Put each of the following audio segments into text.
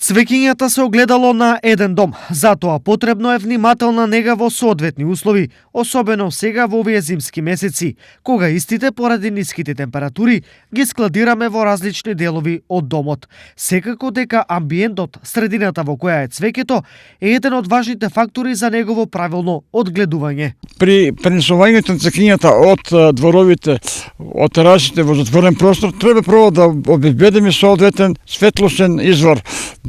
Цвеќињата се огледало на еден дом, затоа потребно е внимателна нега во соодветни услови, особено сега во овие зимски месеци, кога истите поради ниските температури ги складираме во различни делови од домот. Секако дека амбиентот, средината во која е цвеќето, е еден од важните фактори за негово правилно одгледување. При пренесувањето на цвеќињата од дворовите, од терасите во затворен простор, треба прво да обезбедиме соодветен светлосен извор,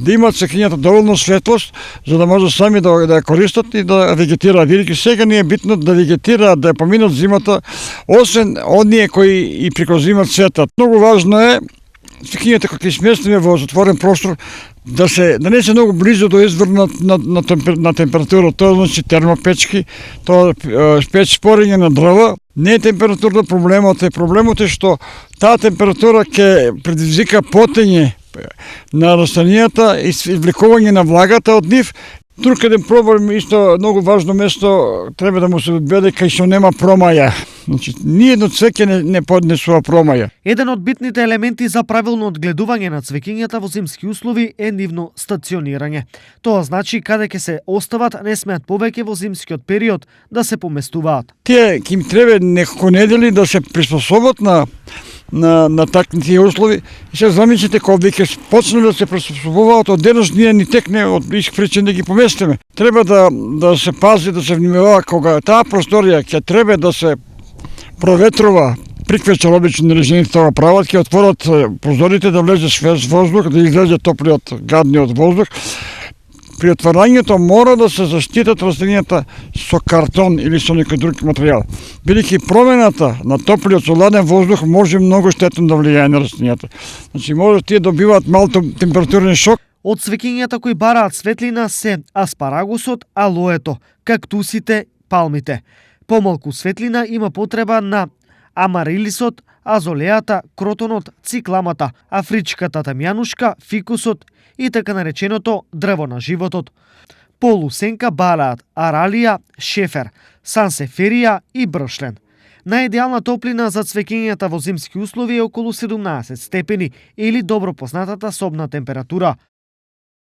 да имат цвеќињата доволно светлост, за да може сами да ја користат и да вегетираат. Бидејќи сега не е битно да вегетираат, да ја поминат зимата, освен оние кои и преку зима цветат. Многу важно е цвеќињата кога ги сместиме во затворен простор да не се многу близо до извор на температура, тоа значи термопечки, тоа печ спорење на дрва. Не е температурно проблемот е што таа температура ќе предизвика потење на растенијата и извлекување на влагата од нив. Друг еден проблем, исто многу важно место, треба да му се одбеде кај што нема промаја. Значи, ниедно цвеќе не поднесува промаја. Еден од битните елементи за правилно одгледување на цвеќињата во зимски услови е нивно стационирање. Тоа значи каде ќе се остават не смеат повеќе во зимскиот период да се поместуваат. Тие ќе им треба неколку недели да се приспособат на такви услови. И се замислите кога веќе почнат да се приспособуваат, од денес ние ни текне од иск причин да ги поместиме. Треба да се пази, да се внимава кога таа просторија ќе треба да се проветрува. Приквечер обично режимите тоа прават, ќе отворат прозорите да влезе свеж воздух, да излезе топлиот, гадниот воздух. При отворањето мора да се заштитат растенијата со картон или со некој друг материјал. Бидејќи промената на топлиот со ладен воздух може многу штетно да влијае на растенијата. Значи може тие добиваат мал температурен шок. Од цвеќињата кои бараат светлина се аспарагусот, алоето, кактусите, палмите. Помалку светлина има потреба на амарилисот, азолејата, кротонот, цикламата, афричката тамјанушка, фикусот и така нареченото дрво на животот. Полусенка бараат аралија, шефер, сансеферија и бршлен. Најидеална топлина за цвеќињата во зимски услови е околу 17 степени или добро познатата собна температура.